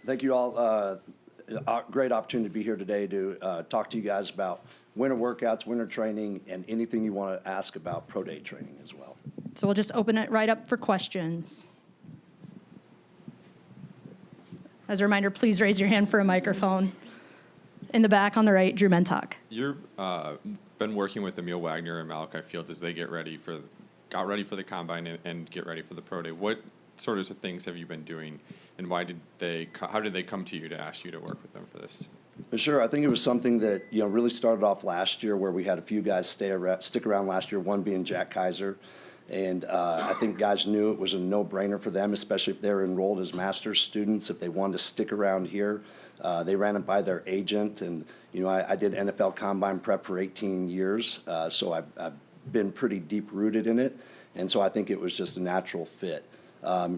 Thank you all. Great opportunity to be here today to talk to you guys about winter workouts, winter training, and anything you want to ask about pro day training as well. So we'll just open it right up for questions. As a reminder, please raise your hand for a microphone. In the back on the right, Drew Mentok. You've been working with Emil Wagner and Malachi Fields as they got ready for the combine and get ready for the pro day. What sort of things have you been doing, and how did they come to you to ask you to work with them for this? Sure, I think it was something that really started off last year, where we had a few guys stick around last year. One being Jack Kaiser, and I think guys knew it was a no-brainer for them, especially if they're enrolled as master's students. If they wanted to stick around here, they ran it by their agent, and I did NFL Combine prep for 18 years, so I've been pretty deep-rooted in it, and so I think it was just a natural fit.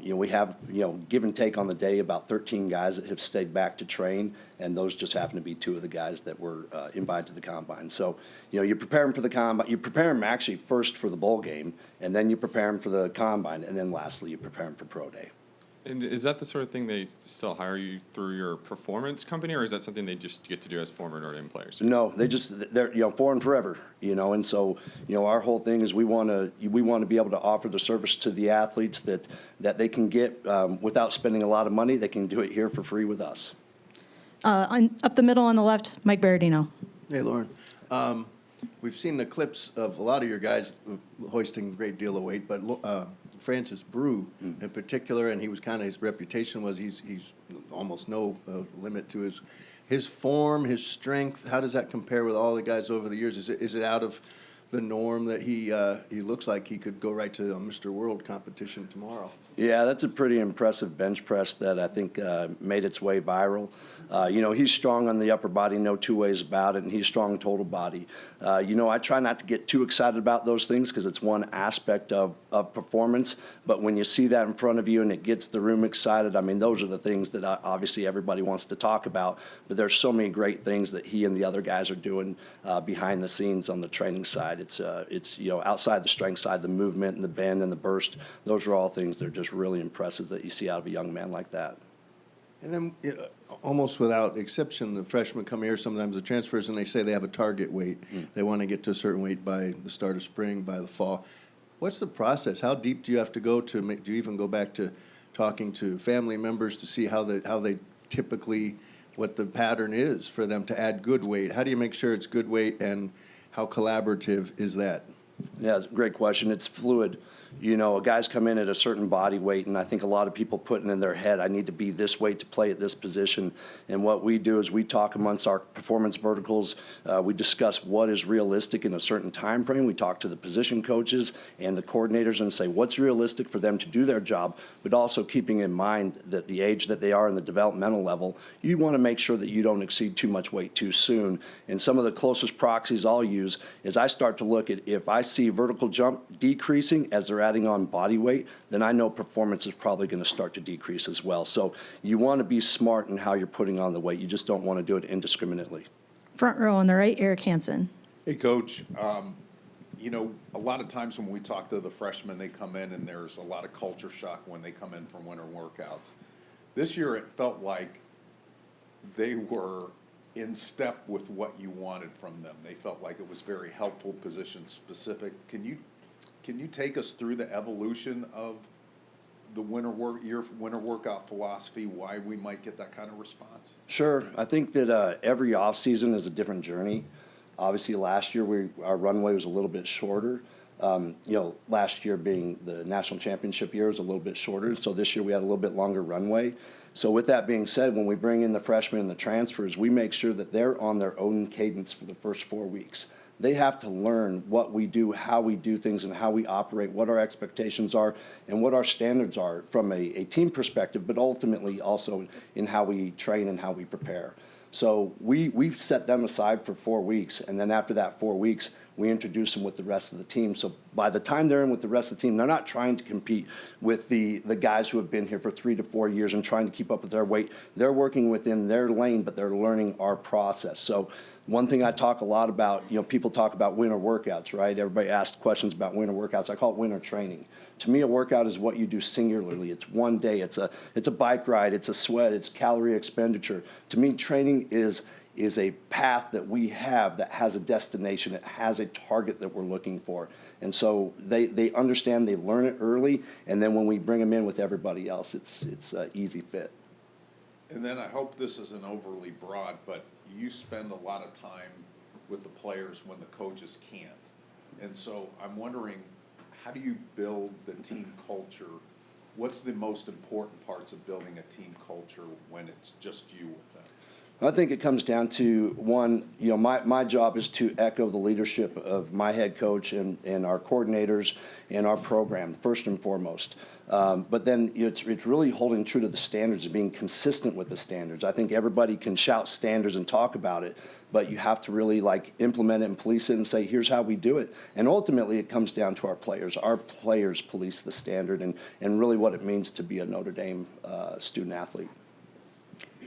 We have, give and take on the day, about 13 guys that have stayed back to train, and those just happen to be two of the guys that were invited to the combine. So, you prepare them for the combine. You prepare them actually first for the bowl game, and then you prepare them for the combine, and then lastly you prepare them for pro day. And is that the sort of thing they still hire you through your performance company, or is that something they just get to do as former Notre Dame players? No, they're for and forever, and so our whole thing is we want to be able to offer the service to the athletes that they can get without spending a lot of money. They can do it here for free with us. Up the middle on the left, Mike Berardino. Hey, Loren. We've seen the clips of a lot of your guys hoisting a great deal of weight, but Francis Brew in particular, and his reputation was he's almost no limit to his form, his strength. How does that compare with all the guys over the years? Is it out of the norm that he looks like he could go right to a Mr. World competition tomorrow? Yeah, that's a pretty impressive bench press that I think made its way viral. He's strong on the upper body, no two ways about it, and he's strong total body. I try not to get too excited about those things because it's one aspect of performance, but when you see that in front of you and it gets the room excited, I mean, those are the things that obviously everybody wants to talk about, but there's so many great things that he and the other guys are doing behind the scenes on the training side. It's outside the strength side, the movement and the bend and the burst, those are all things that are just really impressive that you see out of a young man like that. And then, almost without exception, the freshmen come here, sometimes the transfers, and they say they have a target weight. They want to get to a certain weight by the start of spring, by the fall. What's the process? How deep do you have to go to make? Do you even go back to talking to family members to see how they typically, what the pattern is for them to add good weight? How do you make sure it's good weight, and how collaborative is that? Yeah, it's a great question. It's fluid. Guys come in at a certain body weight, and I think a lot of people put it in their head, I need to be this weight to play at this position. And what we do is we talk amongst our performance verticals. We discuss what is realistic in a certain time frame. We talk to the position coaches and the coordinators and say what's realistic for them to do their job, but also keeping in mind that the age that they are in the developmental level, you want to make sure that you don't exceed too much weight too soon. And some of the closest proxies I'll use is I start to look at if I see vertical jump decreasing as they're adding on body weight, then I know performance is probably going to start to decrease as well. So you want to be smart in how you're putting on the weight. You just don't want to do it indiscriminately. Front row on the right, Eric Hansen. Hey, Coach. A lot of times when we talk to the freshmen, they come in and there's a lot of culture shock when they come in from winter workouts. This year it felt like they were in step with what you wanted from them. They felt like it was very helpful, position specific. Can you take us through the evolution of the winter workout philosophy, why we might get that kind of response? Sure. I think that every off season is a different journey. Obviously, last year our runway was a little bit shorter. Last year being the national championship year was a little bit shorter, so this year we had a little bit longer runway. So with that being said, when we bring in the freshmen and the transfers, we make sure that they're on their own cadence for the first 4 weeks. They have to learn what we do, how we do things, and how we operate, what our expectations are, and what our standards are from a team perspective, but ultimately also in how we train and how we prepare. So we set them aside for 4 weeks, and then after that 4 weeks, we introduce them with the rest of the team. So by the time they're in with the rest of the team, they're not trying to compete with the guys who have been here for 3 to 4 years and trying to keep up with their weight. They're working within their lane, but they're learning our process. So one thing I talk a lot about, people talk about winter workouts, right? Everybody asks questions about winter workouts. I call it winter training, To me, a workout is what you do singularly. It's one day. It's a bike ride. It's a sweat. It's calorie expenditure. To me, training is a path that we have that has a destination. It has a target that we're looking for. And so they understand, they learn it early, and then when we bring them in with everybody else, it's an easy fit. And then I hope this isn't overly broad, but you spend a lot of time with the players when the coaches can't. And so I'm wondering, how do you build the team culture? What's the most important parts of building a team culture when it's just you with them? I think it comes down to, one, my job is to echo the leadership of my head coach and our coordinators and our program, first and foremost. But then it's really holding true to the standards and being consistent with the standards. I think everybody can shout standards and talk about it, but you have to really implement it and police it and say, here's how we do it. And ultimately it comes down to our players. Our players police the standard and really what it means to be a Notre Dame student athlete.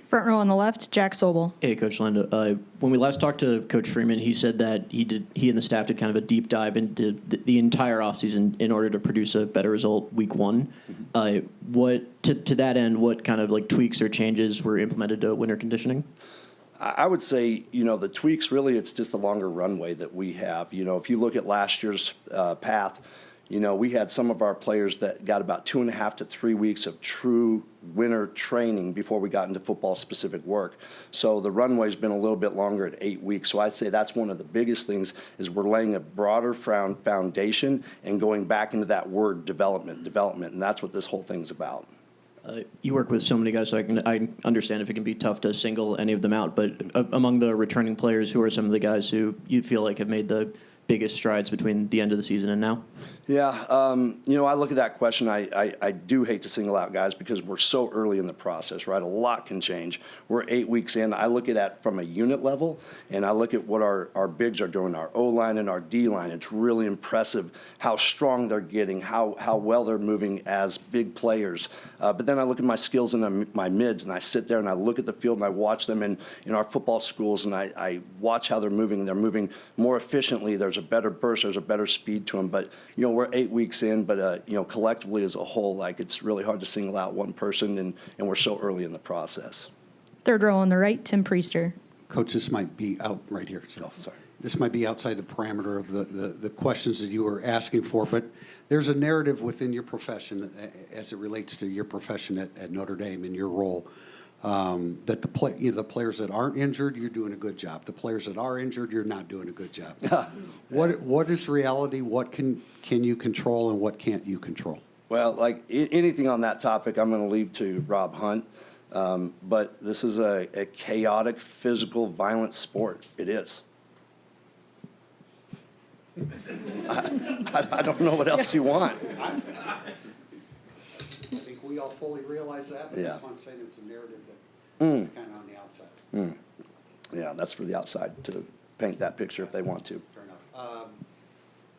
Front row on the left, Jack Sobel. Hey, Coach Landow. When we last talked to Coach Freeman, he said that he and the staff did kind of a deep dive into the entire offseason in order to produce a better result week one. What to that end, what kind of tweaks or changes were implemented to winter conditioning? I would say, the tweaks, really, it's just a longer runway that we have. If you look at last year's path, we had some of our players that got about 2.5 to 3 weeks of true winter training before we got into football-specific work. So the runway's been a little bit longer at 8 weeks. So I'd say that's one of the biggest things is we're laying a broader foundation and going back into that word development, and that's what this whole thing's about. You work with so many guys, so I understand if it can be tough to single any of them out. But among the returning players, who are some of the guys who you feel like have made the biggest strides between the end of the season and now? Yeah, I look at that question. I do hate to single out guys because we're so early in the process, right? A lot can change. We're 8 weeks in. I look at that from a unit level, and I look at what our bigs are doing, our O-line and our D-line. It's really impressive how strong they're getting, how well they're moving as big players. But then I look at my skills and my mids, and I sit there and I look at the field and I watch them in our football schools, and I watch how they're moving. They're moving more efficiently. There's a better burst. There's a better speed to them. But, we're 8 weeks in, but, collectively as a whole, it's really hard to single out one person, and we're so early in the process. Third row on the right, Tim Priester. Coach, this might be out right here. So Oh, sorry. this might be outside the parameter of the questions that you were asking for, but there's a narrative within your profession as it relates to your profession at Notre Dame and your role. That the players that aren't injured, you're doing a good job. The players that are injured, you're not doing a good job. What is reality? What can you control and what can't you control? Well, anything on that topic, I'm going to leave to Rob Hunt. But this is a chaotic, physical, violent sport. It is. I don't know what else you want. I think we all fully realize that, but Yeah. that's why I'm saying it's a narrative that's kind of on the outside. Yeah, that's for the outside to paint that picture if they want to. Fair enough.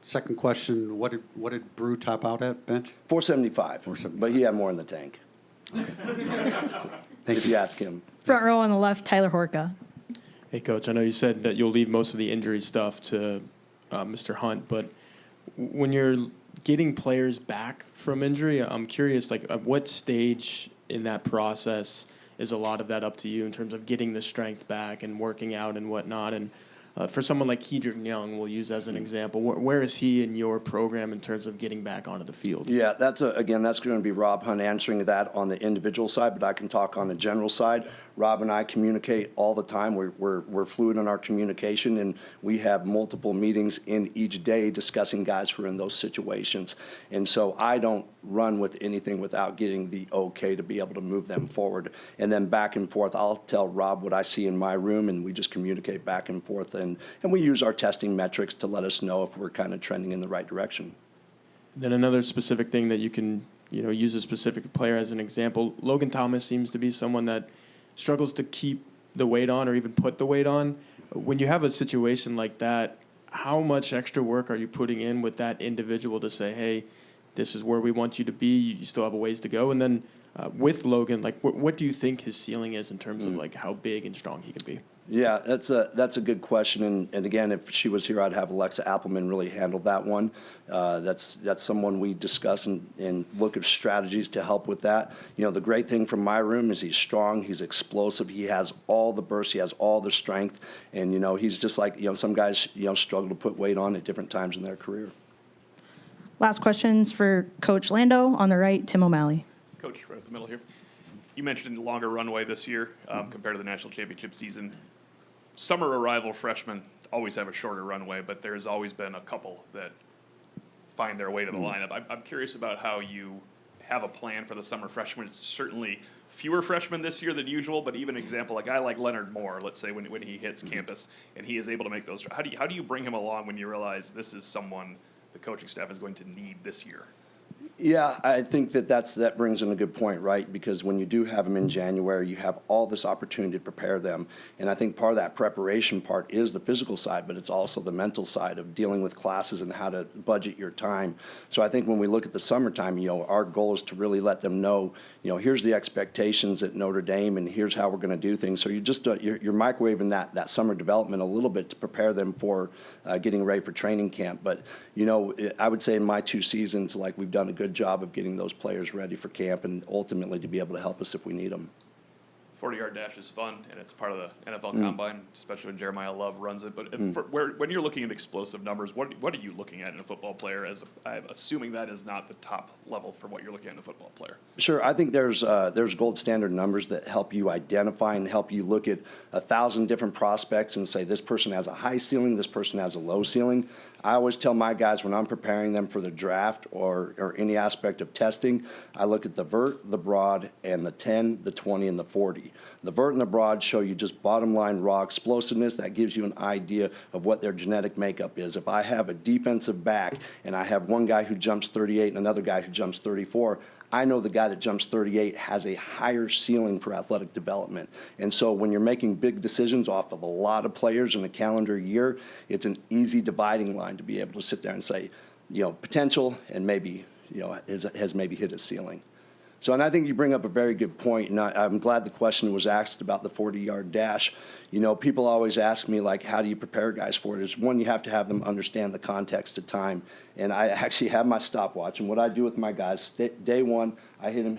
Second question, what did Brew top out at, bench? 475, 475. but he had more in the tank, Thank if you ask him. Front row on the left, Tyler Horka. Hey, Coach, I know you said that you'll leave most of the injury stuff to Mr. Hunt, but when you're getting players back from injury, I'm curious, at what stage in that process is a lot of that up to you in terms of getting the strength back and working out and whatnot? And for someone like Kedrick Young, we'll use as an example, where is he in your program in terms of getting back onto the field? Yeah, that's going to be Rob Hunt answering that on the individual side, but I can talk on the general side. Rob and I communicate all the time. We're fluid in our communication, and we have multiple meetings in each day discussing guys who are in those situations. And so I don't run with anything without getting the okay to be able to move them forward. And then back and forth, I'll tell Rob what I see in my room, and we just communicate back and forth. And we use our testing metrics to let us know if we're kind of trending in the right direction. Then another specific thing that you can use a specific player as an example. Logan Thomas seems to be someone that struggles to keep the weight on or even put the weight on. When you have a situation like that, how much extra work are you putting in with that individual to say, hey, this is where we want you to be, you still have a ways to go? And then with Logan, what do you think his ceiling is in terms of how big and strong he can be? Yeah, that's a good question, and again, if she was here, I'd have Alexa Appleman really handle that one. That's someone we discuss and look at strategies to help with that. You know, the great thing from my room is he's strong, he's explosive, he has all the burst, he has all the strength, and you know, he's just like, you know, some guys, you know, struggle to put weight on at different times in their career. Last questions for Coach Landow. On the right, Tim O'Malley. Coach, right at the middle here. You mentioned a longer runway this year compared to the national championship season. Summer arrival freshmen always have a shorter runway, but there's always been a couple that find their way to the lineup. I'm curious about how you have a plan for the summer freshmen. It's certainly fewer freshmen this year than usual, but even an example, a guy like Leonard Moore, let's say when he hits campus and he is able to make those. How do you bring him along when you realize this is someone the coaching staff is going to need this year? Yeah, I think that brings in a good point, right? Because when you do have them in January, you have all this opportunity to prepare them. And I think part of that preparation part is the physical side, but it's also the mental side of dealing with classes and how to budget your time. So I think when we look at the summertime, you know, our goal is to really let them know, you know, here's the expectations at Notre Dame and here's how we're going to do things. So you're just you're microwaving that summer development a little bit to prepare them for getting ready for training camp. But, you know, I would say in my 2 seasons, like, we've done a good job of getting those players ready for camp and ultimately to be able to help us if we need them. 40-yard dash is fun, and it's part of the NFL Combine, especially when Jeremiah Love runs it. But when you're looking at explosive numbers, what are you looking at in a football player? I'm assuming that is not the top level for what you're looking at in a football player. Sure, I think there's gold standard numbers that help you identify and help you look at 1,000 different prospects and say this person has a high ceiling, this person has a low ceiling. I always tell my guys when I'm preparing them for the draft or any aspect of testing, I look at the vert, the broad, and the 10, the 20, and the 40. The vert and the broad show you just bottom line raw explosiveness. That gives you an idea of what their genetic makeup is. If I have a defensive back and I have one guy who jumps 38 and another guy who jumps 34, I know the guy that jumps 38 has a higher ceiling for athletic development. And so when you're making big decisions off of a lot of players in a calendar year, it's an easy dividing line to be able to sit there and say, you know, potential and maybe, you know, has maybe hit his ceiling. So, and I think you bring up a very good point, and I'm glad the question was asked about the 40-yard dash. You know, people always ask me, like, how do you prepare guys for it? Is one, you have to have them understand the context of time. And I actually have my stopwatch, and what I do with my guys, day one, I hit them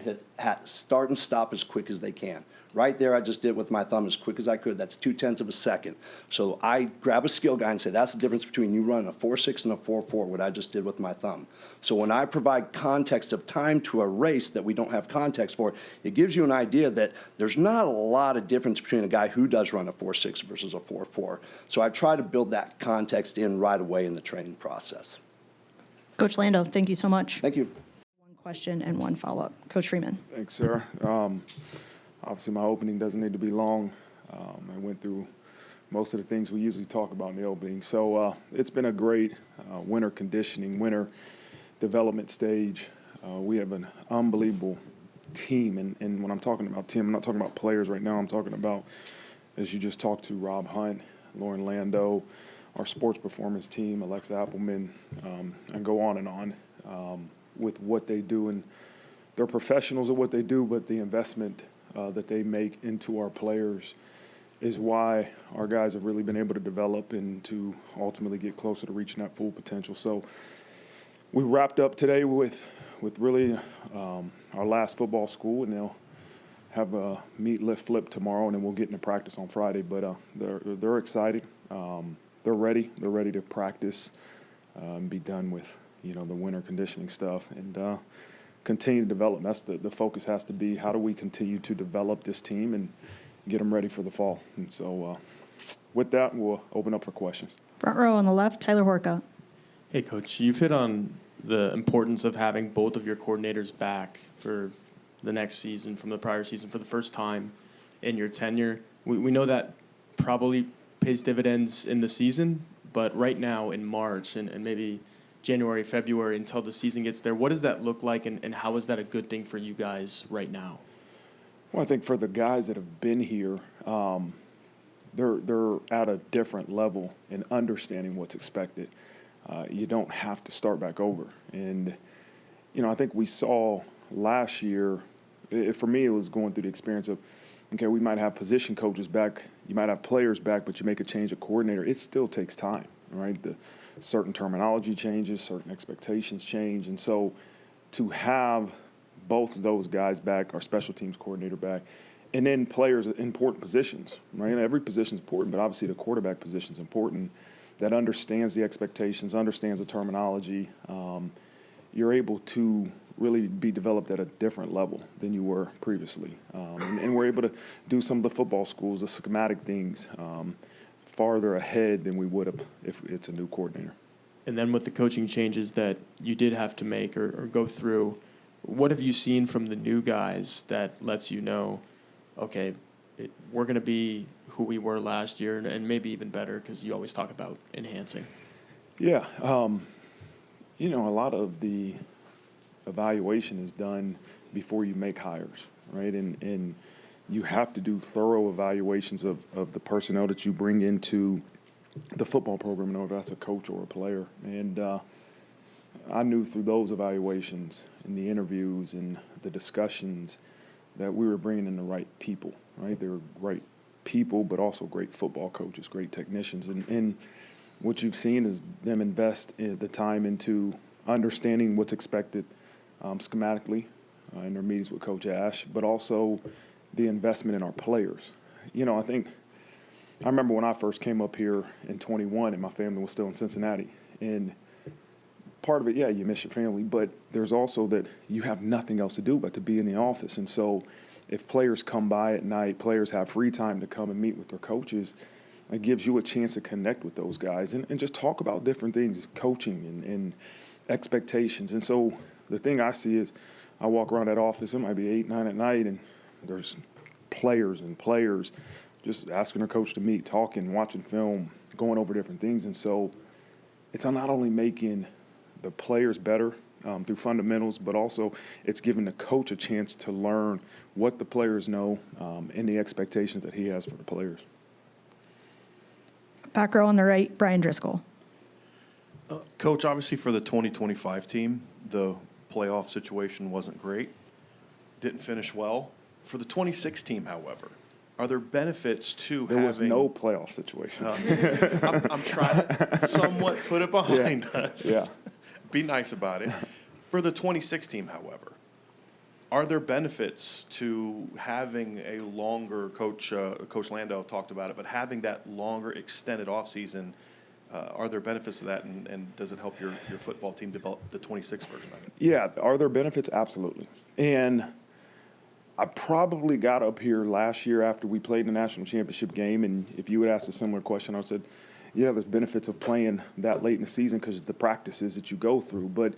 start and stop as quick as they can. Right there, I just did with my thumb as quick as I could. That's 0.2 of a second. So I grab a skill guy and say, that's the difference between you running a 4.6 and a 4.4, what I just did with my thumb. So when I provide context of time to a race that we don't have context for, it gives you an idea that there's not a lot of difference between a guy who does run a 4.6 versus a 4.4. So I try to build that context in right away in the training process. Coach Landow, thank you so much. Thank you. One question and one follow-up. Coach Freeman. Thanks, Sarah. Obviously, my opening doesn't need to be long. I went through most of the things we usually talk about in the opening. So it's been a great winter conditioning, winter development stage. We have an unbelievable team. And when I'm talking about team, I'm not talking about players right now. I'm talking about, as you just talked to, Rob Hunt, Loren Landow, our sports performance team, Alexa Appleman, and go on and on with what they do. And they're professionals at what they do, but the investment that they make into our players is why our guys have really been able to develop and to ultimately get closer to reaching that full potential. So we wrapped up today with really our last football school, and they'll have a meet, lift, flip tomorrow, and then we'll get into practice on Friday. But they're excited. They're ready. They're ready to practice and be done with, you know, the winter conditioning stuff and continue to develop. That's the focus has to be, how do we continue to develop this team and get them ready for the fall? And so with that, we'll open up for questions. Front row on the left, Tyler Horka. Hey, Coach, you've hit on the importance of having both of your coordinators back for the next season from the prior season for the first time in your tenure. We know that probably pays dividends in the season, but right now in March and maybe January, February, until the season gets there, what does that look like, and how is that a good thing for you guys right now? Well, I think for the guys that have been here, they're at a different level in understanding what's expected. You don't have to start back over. And, you know, I think we saw last year, for me, it was going through the experience of okay, we might have position coaches back, you might have players back, but you make a change of coordinator, it still takes time, right? The certain terminology changes, certain expectations change. And so to have both of those guys back, our special teams coordinator back, and then players in important positions, right? Every position is important, but obviously the quarterback position is important, that understands the expectations, understands the terminology. You're able to really be developed at a different level than you were previously. And we're able to do some of the football schools, the schematic things, farther ahead than we would have if it's a new coordinator. And then with the coaching changes that you did have to make or go through, what have you seen from the new guys that lets you know, okay, we're going to be who we were last year and maybe even better, because you always talk about enhancing? Yeah. A lot of the evaluation is done before you make hires, right? And you have to do thorough evaluations of the personnel that you bring into the football program, whether that's a coach or a player. And I knew through those evaluations and the interviews and the discussions that we were bringing in the right people, right? They were great people, but also great football coaches, great technicians. And what you've seen is them invest the time into understanding what's expected schematically in their meetings with Coach Ash, but also the investment in our players. I remember when I first came up here in 21 and my family was still in Cincinnati. And part of it, yeah, you miss your family, but there's also that you have nothing else to do but to be in the office. And so if players come by at night, players have free time to come and meet with their coaches, it gives you a chance to connect with those guys and just talk about different things, coaching and expectations. And so the thing I see is I walk around that office, it might be 8, 9 at night, and there's players just asking their coach to meet, talking, watching film, going over different things. And so it's not only making the players better through fundamentals, but also it's giving the coach a chance to learn what the players know and the expectations that he has for the players. Back row on the right, Brian Driscoll. Coach, obviously for the 2025 team, the playoff situation wasn't great. Didn't finish well. For the 26 team, however, are there benefits to There having... was no playoff situation. I'm trying to somewhat put it behind us. Yeah. Be nice about it. For the 26 team, however, are there benefits to having a longer, Coach Landow talked about it, but having that longer extended offseason, are there benefits to that, and does it help your football team develop the 26 version of it? Yeah, are there benefits? Absolutely. And I probably got up here last year after we played the national championship game, and if you would ask a similar question, I would have said, yeah, there's benefits of playing that late in the season because of the practices that you go through. But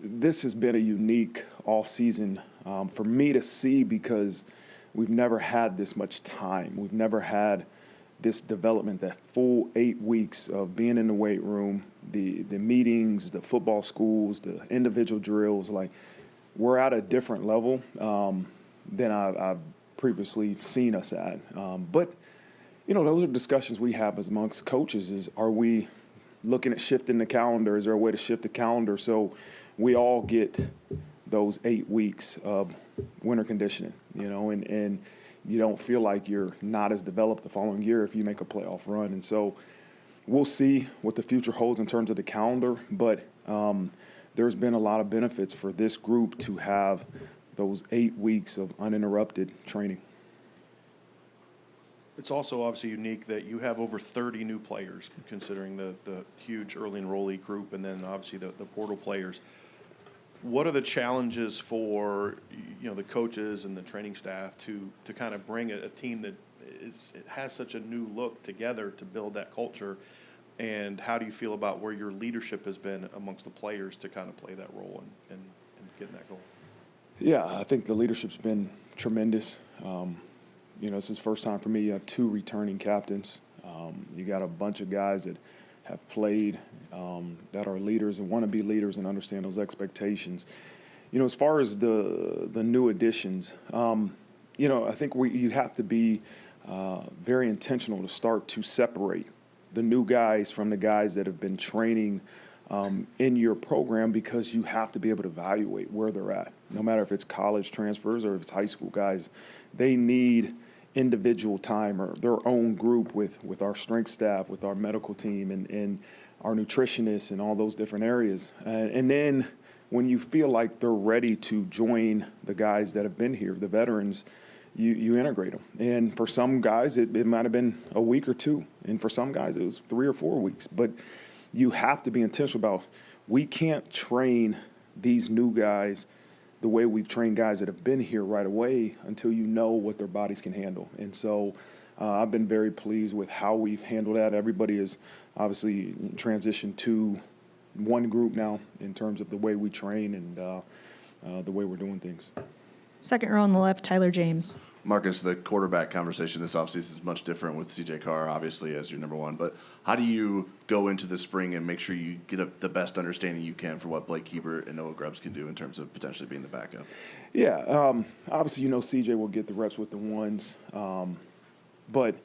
this has been a unique off-season for me to see because we've never had this much time. We've never had this development, that full 8 weeks of being in the weight room, the meetings, the football schools, the individual drills. Like, we're at a different level than I've previously seen us at. But those are discussions we have as amongst coaches is, are we looking at shifting the calendar? Is there a way to shift the calendar so we all get those 8 weeks of winter conditioning, and you don't feel like you're not as developed the following year if you make a playoff run. And so we'll see what the future holds in terms of the calendar, but there's been a lot of benefits for this group to have those 8 weeks of uninterrupted training. It's also obviously unique that you have over 30 new players, considering the huge early enrollee group and then obviously the portal players. What are the challenges for the coaches and the training staff to kind of bring a team that has such a new look together to build that culture? And how do you feel about where your leadership has been amongst the players to kind of play that role and get that goal? Yeah, I think the leadership's been tremendous. This is the first time for me. You have 2 returning captains. You got a bunch of guys that have played, that are leaders and want to be leaders and understand those expectations. As far as the new additions, I think you have to be very intentional to start to separate the new guys from the guys that have been training in your program, because you have to be able to evaluate where they're at. No matter if it's college transfers or if it's high school guys, they need individual time or their own group with our strength staff, with our medical team, and our nutritionists and all those different areas. And then when you feel like they're ready to join the guys that have been here, the veterans, you integrate them. And for some guys, it might have been a week or two. And for some guys, it was 3 or 4 weeks. But you have to be intentional about, we can't train these new guys the way we've trained guys that have been here right away until you know what their bodies can handle. And so I've been very pleased with how we've handled that. Everybody is obviously transitioned to one group now in terms of the way we train and the way we're doing things. Second row on the left, Tyler James. Marcus, the quarterback conversation this offseason is much different with C.J. Carr, obviously, as your number one. But how do you go into the spring and make sure you get the best understanding you can for what Blake Hebert and Noah Grubbs can do in terms of potentially being the backup? Yeah, obviously, C.J. will get the reps with the ones. But,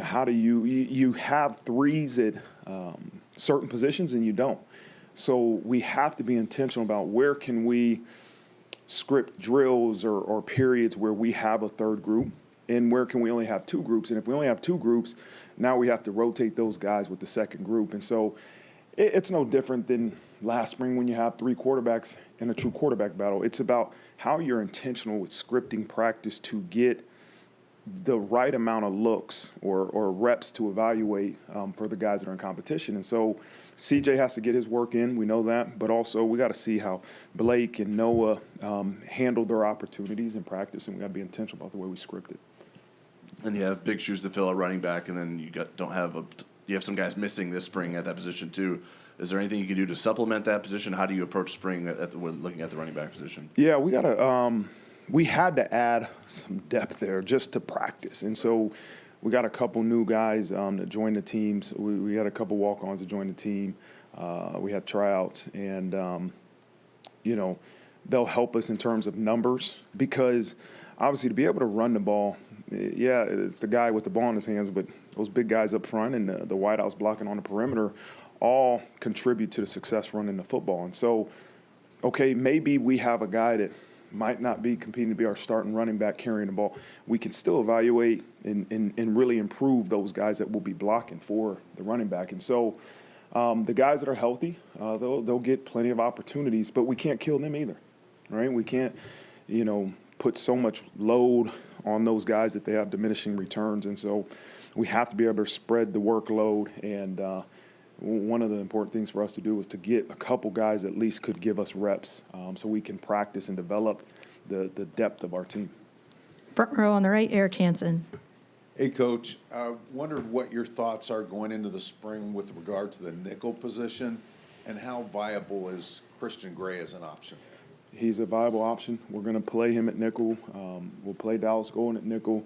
how do you have threes at certain positions and you don't. So we have to be intentional about where can we script drills or periods where we have a third group, and where can we only have two groups. And if we only have two groups, now we have to rotate those guys with the second group. And so it's no different than last spring when you have 3 quarterbacks in a true quarterback battle. It's about how you're intentional with scripting practice to get the right amount of looks or reps to evaluate for the guys that are in competition. And so CJ has to get his work in, we know that, but also we got to see how Blake and Noah handle their opportunities in practice, and we got to be intentional about the way we script it. And you have big shoes to fill at running back, and then you have some guys missing this spring at that position too. Is there anything you can do to supplement that position? How do you approach spring when looking at the running back position? Yeah, we had to add some depth there just to practice. And so we got a couple new guys that joined the teams. We had a couple walk-ons that joined the team. We had tryouts. And, they'll help us in terms of numbers, because obviously to be able to run the ball, it's the guy with the ball in his hands, but those big guys up front and the wideouts blocking on the perimeter all contribute to the success running the football. And so, okay, maybe we have a guy that might not be competing to be our starting running back carrying the ball. We can still evaluate and really improve those guys that will be blocking for the running back. And so the guys that are healthy, they'll get plenty of opportunities, but we can't kill them either, right? We can't, put so much load on those guys that they have diminishing returns. And so we have to be able to spread the workload. And one of the important things for us to do was to get a couple guys at least could give us reps so we can practice and develop the depth of our team. Front row on the right, Eric Hansen. Hey, Coach, I wondered what your thoughts are going into the spring with regard to the nickel position, and how viable is Christian Gray as an option? He's a viable option. We're going to play him at nickel. We'll play Dallas Golden at nickel.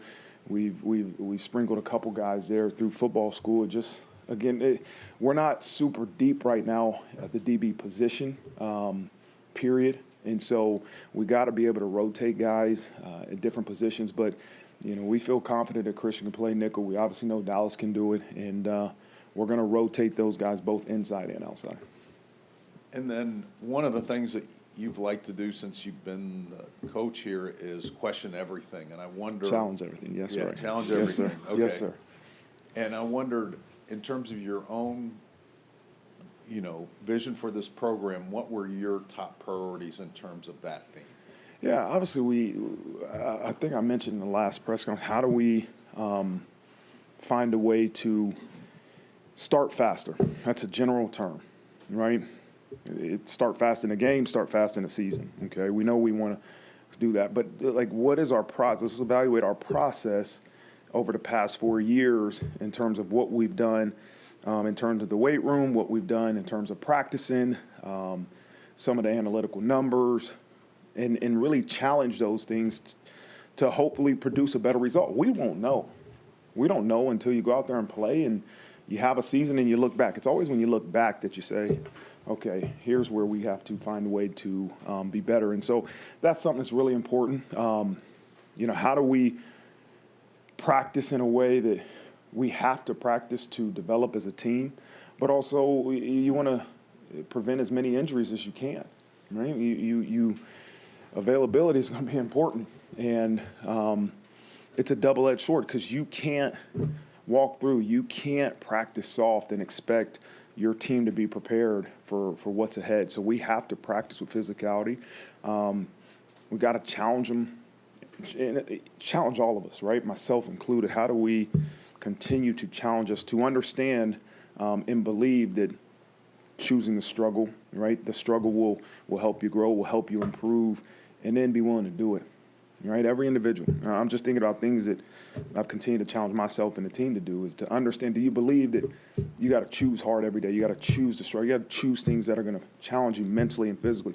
We've sprinkled a couple guys there through football school. We're not super deep right now at the DB position, period. And so we got to be able to rotate guys at different positions. But, we feel confident that Christian can play nickel. We obviously know Dallas can do it. And we're going to rotate those guys both inside and outside. And then one of the things that you've liked to do since you've been the coach here is question everything. And I wonder. Challenge everything, yes, sir. Yeah, challenge everything. Yes, sir. Okay. Yes, sir. And I wondered, in terms of your own, vision for this program, what were your top priorities in terms of that theme? Yeah, obviously I think I mentioned in the last press conference, how do we find a way to start faster? That's a general term, right? Start fast in a game, start fast in a season, okay? We know we want to do that, but what is our process? Let's evaluate our process over the past 4 years in terms of what we've done in terms of the weight room, what we've done in terms of practicing, some of the analytical numbers, and really challenge those things to hopefully produce a better result. We won't know. We don't know until you go out there and play and you have a season and you look back. It's always when you look back that you say, okay, here's where we have to find a way to be better. And so that's something that's really important. How do we practice in a way that we have to practice to develop as a team, but also you want to prevent as many injuries as you can, right? You availability is going to be important, and it's a double-edged sword because you can't walk through, you can't practice soft and expect your team to be prepared for what's ahead. So we have to practice with physicality. We got to challenge them, challenge all of us, right? Myself included. How do we continue to challenge us to understand and believe that choosing the struggle, right? The struggle will help you grow, will help you improve, and then be willing to do it, right? Every individual. I'm just thinking about things that I've continued to challenge myself and the team to do is to understand, do you believe that you got to choose hard every day? You got to choose the struggle. You got to choose things that are going to challenge you mentally and physically.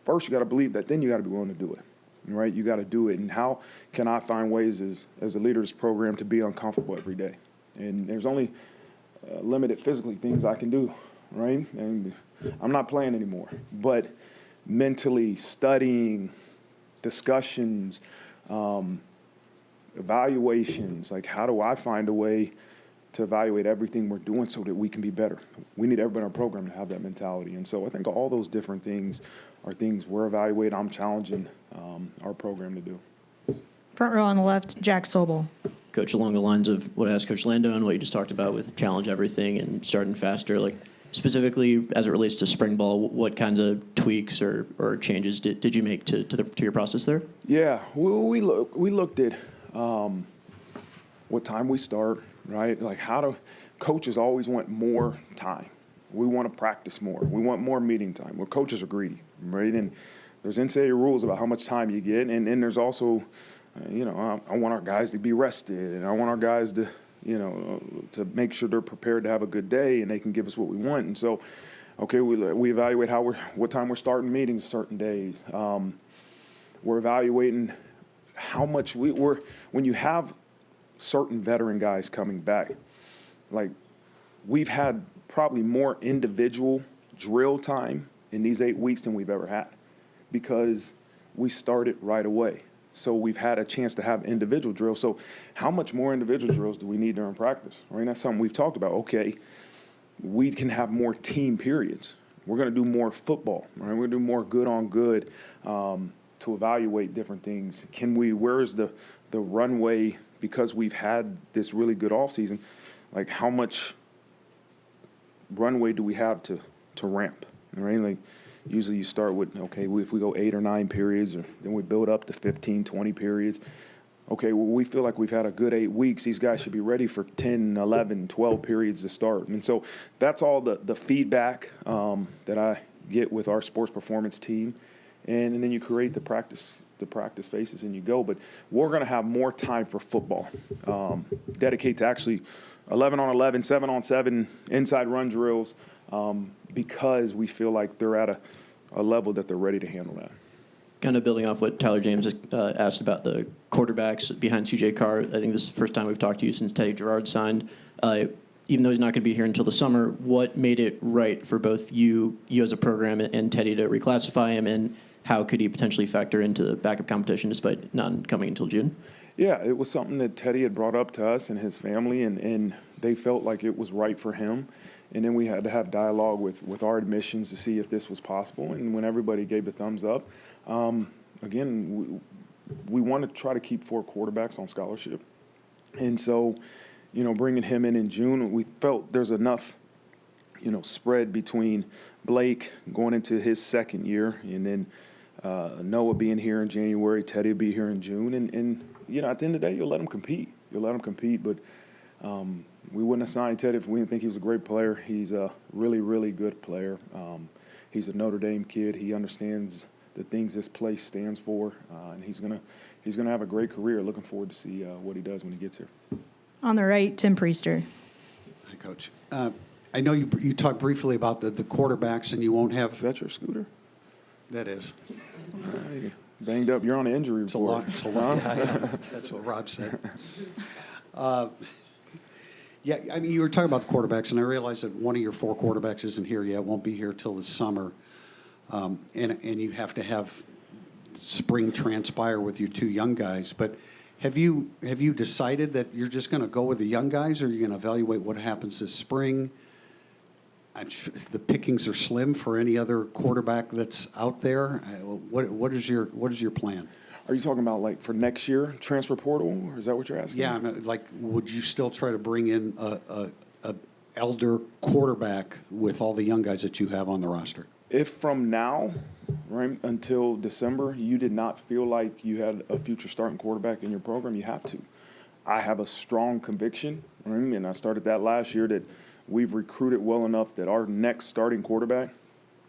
First, you got to believe that, then you got to be willing to do it, right? You got to do it. And how can I find ways as a leader of this program to be uncomfortable every day? And there's only limited physically things I can do, right? And I'm not playing anymore. But mentally, studying, discussions, evaluations, like how do I find a way to evaluate everything we're doing so that we can be better? We need everybody in our program to have that mentality. And so I think all those different things are things we're evaluating, I'm challenging our program to do. Front row on the left, Jack Sobel. Coach, along the lines of what I asked Coach Landow and what you just talked about with challenge everything and starting faster, like specifically as it relates to spring ball, what kinds of tweaks or changes did you make to your process there? Yeah, we looked at what time we start, right? Like coaches always want more time. We want to practice more. We want more meeting time. Well, coaches are greedy, right? And there's NCAA rules about how much time you get, and there's also, I want our guys to be rested, and I want our guys to, to make sure they're prepared to have a good day and they can give us what we want. And so, okay, we evaluate what time we're starting meetings certain days. We're evaluating how much when you have certain veteran guys coming back, like we've had probably more individual drill time in these 8 weeks than we've ever had because we started right away. So we've had a chance to have individual drills. So how much more individual drills do we need during practice? Right? That's something we've talked about. Okay, we can have more team periods. We're going to do more football. Right? We're going to do more good on good to evaluate different things. Where's the runway, because we've had this really good offseason, like how much runway do we have to ramp, right? Like usually you start with, okay, if we go 8 or 9 periods, or then we build up to 15, 20 periods. Okay, well, we feel like we've had a good 8 weeks. These guys should be ready for 10, 11, 12 periods to start. And so that's all the feedback that I get with our sports performance team. And then you create the practice faces and you go. But we're going to have more time for football, dedicate to actually 11 on 11, 7 on 7 inside run drills, because we feel like they're at a level that they're ready to handle that. Kind of building off what Tyler James asked about the quarterbacks behind CJ Carr, I think this is the first time we've talked to you since Teddy Gerard signed. Even though he's not going to be here until the summer, what made it right for both you as a program and Teddy to reclassify him, and how could he potentially factor into the backup competition despite not coming until June? Yeah, it was something that Teddy had brought up to us and his family, and they felt like it was right for him. And then we had to have dialogue with our admissions to see if this was possible. And when everybody gave the thumbs up, again, we want to try to keep 4 quarterbacks on scholarship. And so, bringing him in June, we felt there's enough, spread between Blake going into his second year, and then Noah being here in January, Teddy will be here in June. And at the end of the day, you'll let him compete. But we wouldn't have signed Teddy if we didn't think he was a great player. He's a really, really good player. He's a Notre Dame kid. He understands the things this place stands for, and he's gonna have a great career. Looking forward to see what he does when he gets here. On the right, Tim Priester. Hi, Coach. I know you talked briefly about the quarterbacks, and you won't have. Is that your scooter? That is. Banged up. You're on an injury report. It's a lot. Yeah, that's what Rob said. Yeah, I mean, you were talking about the quarterbacks, and I realize that one of your 4 quarterbacks isn't here yet, won't be here till the summer, and you have to have spring transpire with your 2 young guys. But have you decided that you're just going to go with the young guys, or are you going to evaluate what happens this spring? I'm sure the pickings are slim for any other quarterback that's out there. What is your plan? Are you talking about like for next year, transfer portal, or is that what you're asking? Yeah, I mean, like, would you still try to bring in a elder quarterback with all the young guys that you have on the roster? If from now, right, until December, you did not feel like you had a future starting quarterback in your program, you have to. I have a strong conviction, right, and I started that last year, that we've recruited well enough that our next starting quarterback,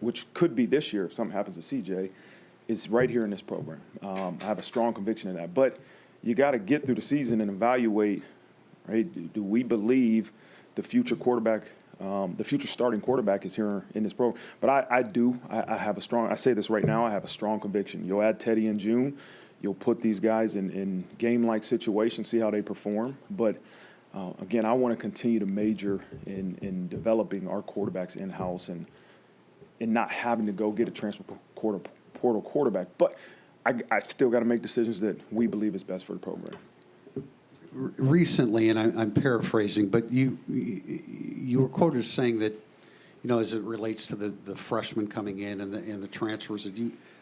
which could be this year if something happens to CJ, is right here in this program. I have a strong conviction in that. But you got to get through the season and evaluate, right, do we believe the future quarterback, the future starting quarterback is here in this program? But I do. I have a strong, I say this right now, I have a strong conviction. You'll add Teddy in June. You'll put these guys in game-like situations, see how they perform. But, again, I want to continue to major in developing our quarterbacks in-house and not having to go get a transfer portal quarterback. But I still got to make decisions that we believe is best for the program. Recently, and I'm paraphrasing, but you were quoted as saying that, as it relates to the freshmen coming in and the transfers,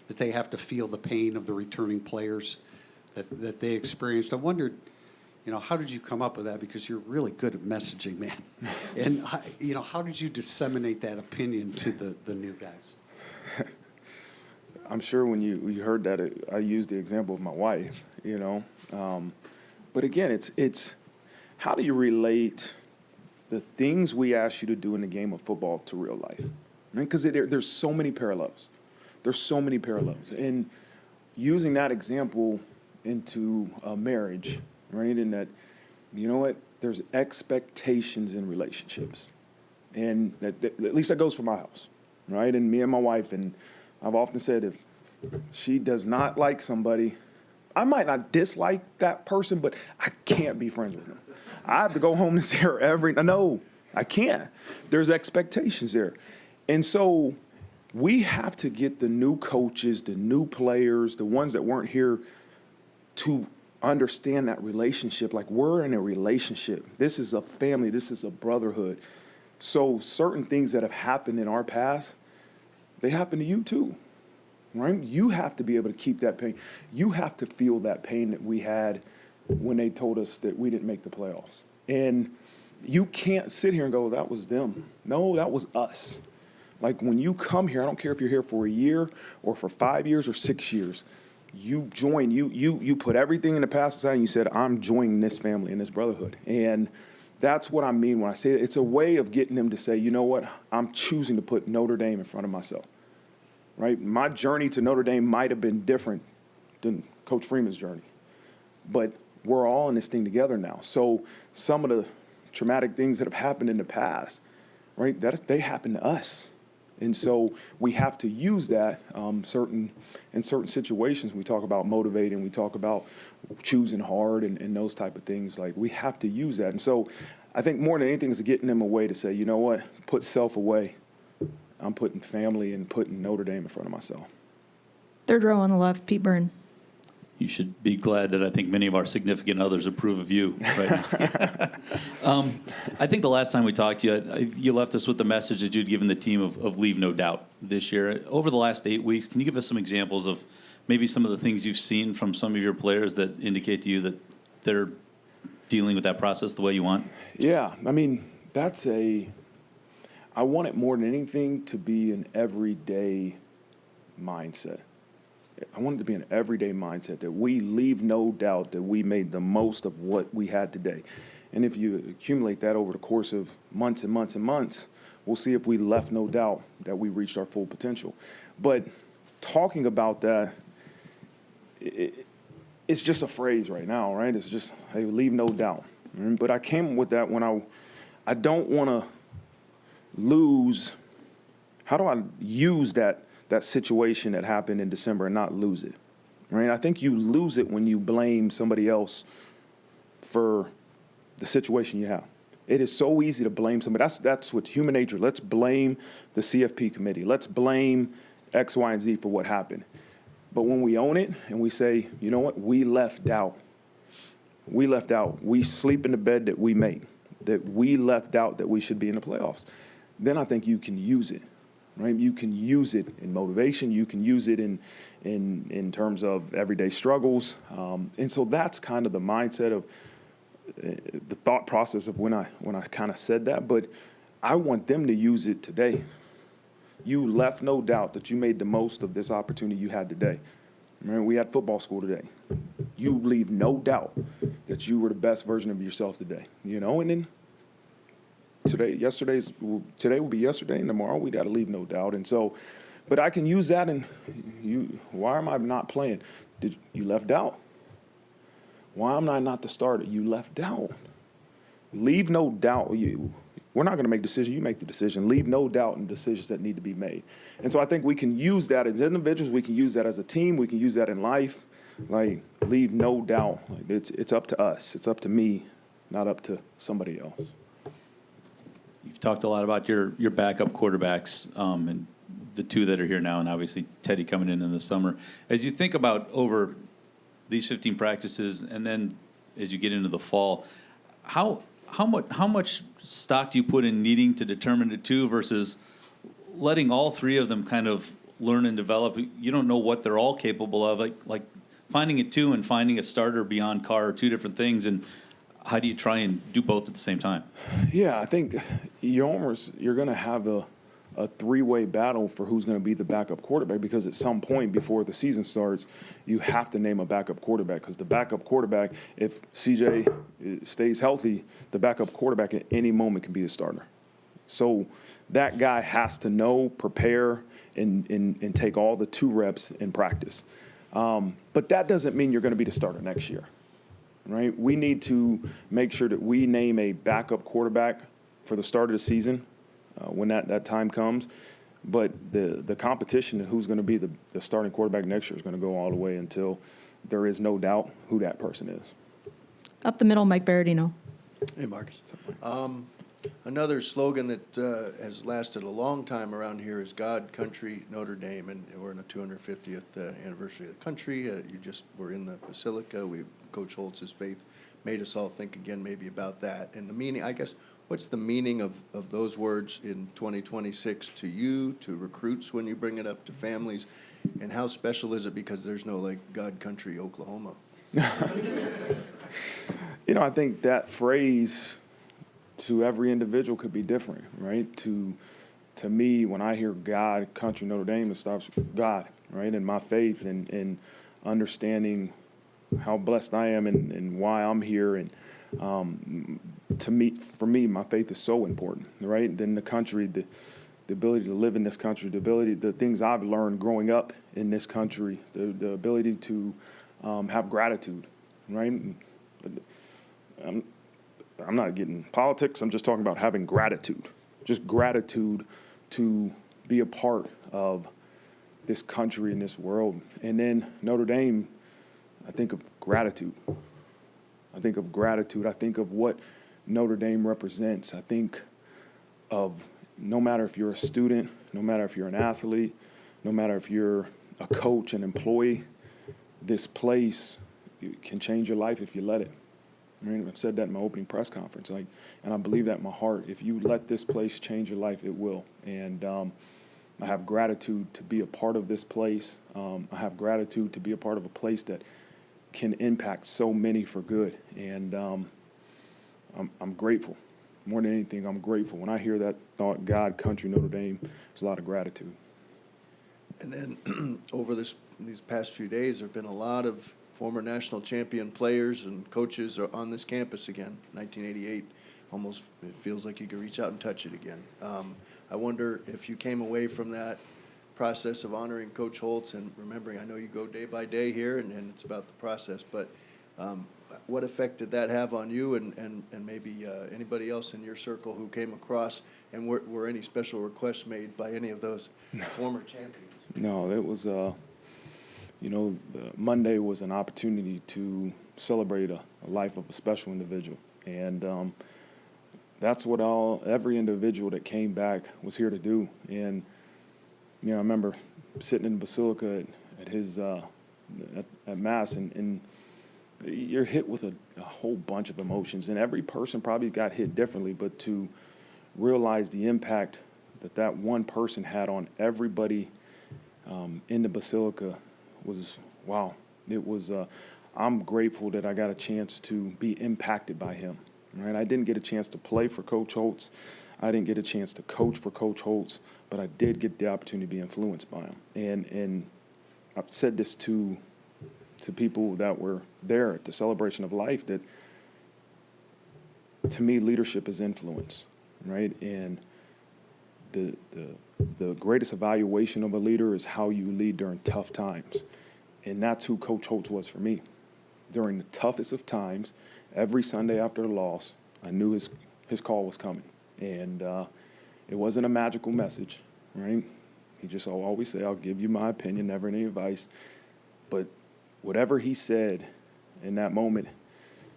that they have to feel the pain of the returning players that they experienced. I wondered, how did you come up with that? Because you're really good at messaging, man. And how did you disseminate that opinion to the new guys? I'm sure when you heard that, I used the example of my wife, But again, it's how do you relate the things we ask you to do in the game of football to real life? Because there's so many parallels. There's so many parallels. And using that example into a marriage, right, and that, there's expectations in relationships. And that at least that goes for my house, right? And me and my wife, and I've often said if she does not like somebody, I might not dislike that person, but I can't be friends with them. I have to go home and see her no, I can't. There's expectations there. And so we have to get the new coaches, the new players, the ones that weren't here to understand that relationship. Like, we're in a relationship. This is a family. This is a brotherhood. So certain things that have happened in our past, they happen to you too. Right? You have to be able to keep that pain. You have to feel that pain that we had when they told us that we didn't make the playoffs. And you can't sit here and go, that was them. No, that was us. Like, when you come here, I don't care if you're here for a year or for 5 years or 6 years, you join, you put everything in the past aside and you said, I'm joining this family and this brotherhood. And that's what I mean when I say it. It's a way of getting them to say, you know what, I'm choosing to put Notre Dame in front of myself. Right? My journey to Notre Dame might have been different than Coach Freeman's journey, but we're all in this thing together now. So some of the traumatic things that have happened in the past, right, they happened to us. And so we have to use that in certain situations. We talk about motivating, we talk about choosing hard and those type of things. Like, we have to use that. And so I think more than anything is getting them away to say, you know what, put self away. I'm putting family and putting Notre Dame in front of myself. Third row on the left, Pete Byrne. You should be glad that I think many of our significant others approve of you right now. I think the last time we talked to you, you left us with the message that you'd given the team of leave no doubt this year. Over the last 8 weeks, can you give us some examples of maybe some of the things you've seen from some of your players that indicate to you that they're dealing with that process the way you want? Yeah, I mean, I want it more than anything to be an everyday mindset. I want it to be an everyday mindset that we leave no doubt that we made the most of what we had today. And if you accumulate that over the course of months and months and months, we'll see if we left no doubt that we reached our full potential. But talking about that, it's just a phrase right now, right? It's just, hey, leave no doubt. But I came with that when I don't want to lose. How do I use that situation that happened in December and not lose it? Right? I think you lose it when you blame somebody else for the situation you have. It is so easy to blame somebody. That's what human nature. Let's blame the CFP committee. Let's blame X, Y, and Z for what happened. But when we own it and we say, you know what, we left out. We sleep in the bed that we made, that we left out that we should be in the playoffs. then I think you can use it, right? You can use it in motivation. You can use it in terms of everyday struggles. And so that's kind of the mindset of the thought process of when I kind of said that. But I want them to use it today. You left no doubt that you made the most of this opportunity you had today. Remember, we had football school today. You leave no doubt that you were the best version of yourself today, you know, and then today will be yesterday, and tomorrow we got to leave no doubt. And so, but I can use that. And why am I not playing? You left doubt? Why am I not the starter? You left doubt. Leave no doubt. We're not going to make decisions. You make the decision. Leave no doubt in decisions that need to be made. And so I think we can use that as individuals. We can use that as a team. We can use that in life. Like, leave no doubt. Like, it's up to us. It's up to me, not up to somebody else. You've talked a lot about your backup quarterbacks and the two that are here now, and obviously Teddy coming in the summer. As you think about over these 15 practices, and then as you get into the fall, how much stock do you put in needing to determine the two versus letting all three of them kind of learn and develop? You don't know what they're all capable of. Like finding a two and finding a starter beyond Carr are two different things. And how do you try and do both at the same time? Yeah, I think you're going to have a three-way battle for who's going to be the backup quarterback, because at some point before the season starts, you have to name a backup quarterback, because the backup quarterback, if CJ stays healthy, the backup quarterback at any moment can be the starter. So that guy has to know, prepare, and take all the 2 reps in practice. But that doesn't mean you're going to be the starter next year, right? We need to make sure that we name a backup quarterback for the start of the season when that time comes. But the competition of who's going to be the starting quarterback next year is going to go all the way until there is no doubt who that person is. Up the middle, Mike Berardino. Hey, Marcus. Another slogan that has lasted a long time around here is God, Country, Notre Dame, and we're in the 250th anniversary of the country. You just were in the Basilica. Coach Holtz's faith made us all think again maybe about that. And the meaning, I guess, what's the meaning of those words in 2026 to you, to recruits when you bring it up, to families? And how special is it because there's no, like, God, Country, Oklahoma? You know, I think that phrase to every individual could be different, right? To me, when I hear God, Country, Notre Dame, it starts with God, right? And my faith and understanding how blessed I am and why I'm here. And for me, my faith is so important, right? Then the country, the ability to live in this country, the things I've learned growing up in this country, the ability to have gratitude, right? I'm not getting politics. I'm just talking about having gratitude, just gratitude to be a part of this country and this world. And then Notre Dame, I think of gratitude. I think of gratitude. I think of what Notre Dame represents. I think of no matter if you're a student, no matter if you're an athlete, no matter if you're a coach, an employee, this place can change your life if you let it. I mean, I've said that in my opening press conference, and I believe that in my heart. If you let this place change your life, it will. And I have gratitude to be a part of this place. I have gratitude to be a part of a place that can impact so many for good. And I'm grateful. More than anything, I'm grateful. When I hear that thought, God, Country, Notre Dame, there's a lot of gratitude. And then over these past few days, there have been a lot of former national champion players and coaches are on this campus again. 1988, almost it feels like you can reach out and touch it again. I wonder if you came away from that process of honoring Coach Holtz and remembering, I know you go day by day here and it's about the process, but what effect did that have on you and maybe anybody else in your circle who came across, and were any special requests made by any of those former champions? No, it was Monday was an opportunity to celebrate a life of a special individual. And that's what every individual that came back was here to do. And, I remember sitting in the Basilica at his at Mass, and you're hit with a whole bunch of emotions. And every person probably got hit differently, but to realize the impact that one person had on everybody in the Basilica was, wow. It was, I'm grateful that I got a chance to be impacted by him, right? I didn't get a chance to play for Coach Holtz. I didn't get a chance to coach for Coach Holtz, but I did get the opportunity to be influenced by him. And I've said this to people that were there at the celebration of life, that to me, leadership is influence, right? And the greatest evaluation of a leader is how you lead during tough times. And that's who Coach Holtz was for me. During the toughest of times, every Sunday after the loss, I knew his call was coming. And it wasn't a magical message, right? He just always say, I'll give you my opinion, never any advice. But whatever he said in that moment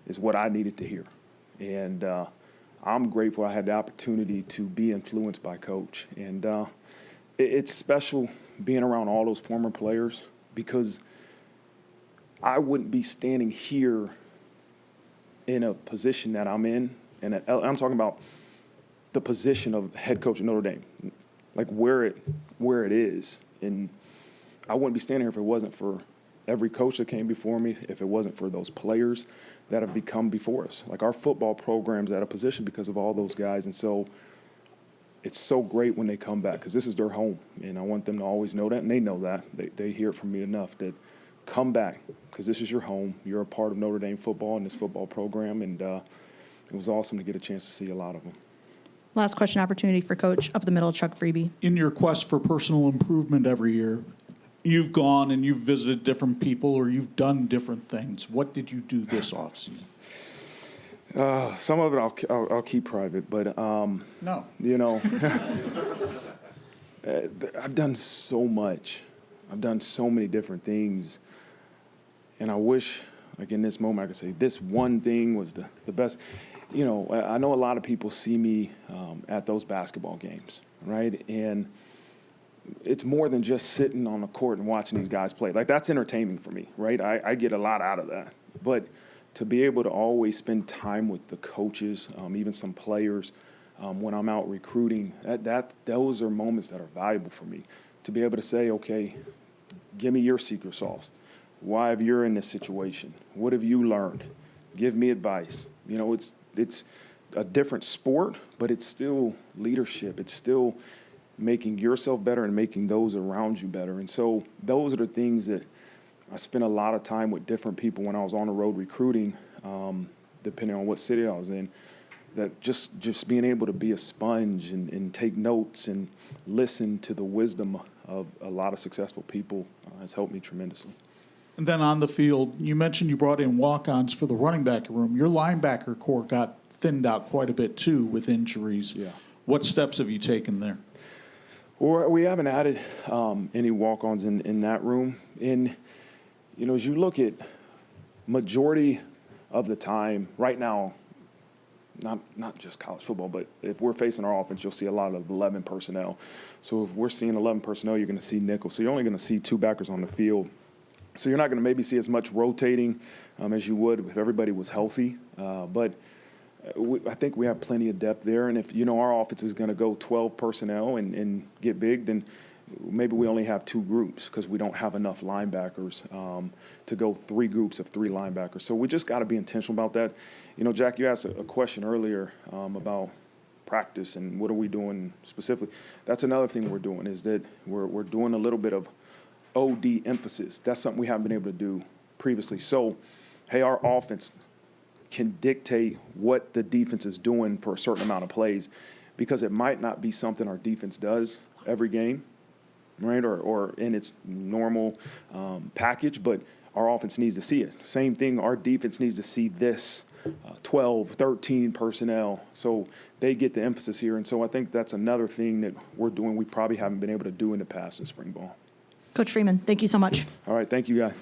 is what I needed to hear. And I'm grateful I had the opportunity to be influenced by Coach. And it's special being around all those former players, because I wouldn't be standing here in a position that I'm in. And I'm talking about the position of head coach at Notre Dame, like where it is. And I wouldn't be standing here if it wasn't for every coach that came before me, if it wasn't for those players that have become before us. Like, our football program's at a position because of all those guys. And so it's so great when they come back, because this is their home. And I want them to always know that, and they know that. They hear it from me enough, that come back, because this is your home. You're a part of Notre Dame football and this football program. And it was awesome to get a chance to see a lot of them. Last question opportunity for Coach, up the middle, Chuck Freeby. In your quest for personal improvement every year, you've gone and you've visited different people, or you've done different things. What did you do this offseason? Some of it I'll keep private, but No. you know, I've done so much. I've done so many different things, and I wish, like in this moment, I could say this one thing was the best. You know, I know a lot of people see me at those basketball games, right? And it's more than just sitting on the court and watching these guys play. Like, that's entertaining for me, right? I get a lot out of that. But to be able to always spend time with the coaches, even some players, when I'm out recruiting, those are moments that are valuable for me. To be able to say, okay, give me your secret sauce. Why have you in this situation? What have you learned? Give me advice. You know, it's a different sport, but it's still leadership. It's still making yourself better and making those around you better. And so those are the things that I spent a lot of time with different people when I was on the road recruiting, depending on what city I was in, that just being able to be a sponge and take notes and listen to the wisdom of a lot of successful people has helped me tremendously. And then on the field, you mentioned you brought in walk-ons for the running back room. Your linebacker core got thinned out quite a bit, too, with injuries. Yeah. What steps have you taken there? Or we haven't added any walk-ons in that room. And, you know, as you look at majority of the time right now, not just college football, but if we're facing our offense, you'll see a lot of 11 personnel. So if we're seeing 11 personnel, you're going to see nickel. So you're only going to see two backers on the field. So you're not going to maybe see as much rotating as you would if everybody was healthy. But I think we have plenty of depth there. And if, you know, our offense is going to go 12 personnel and get big, then maybe we only have two groups because we don't have enough linebackers to go three groups of three linebackers. So we just got to be intentional about that. You know, Jack, you asked a question earlier about practice and what are we doing specifically. That's another thing we're doing, is that we're doing a little bit of OD emphasis. That's something we haven't been able to do previously. So, hey, our offense can dictate what the defense is doing for a certain amount of plays, because it might not be something our defense does every game, right, or in its normal package, but our offense needs to see it. Same thing, our defense needs to see this 12, 13 personnel, so they get the emphasis here. And so I think that's another thing that we're doing we probably haven't been able to do in the past in spring ball. Coach Freeman, thank you so much. All right, thank you, guys.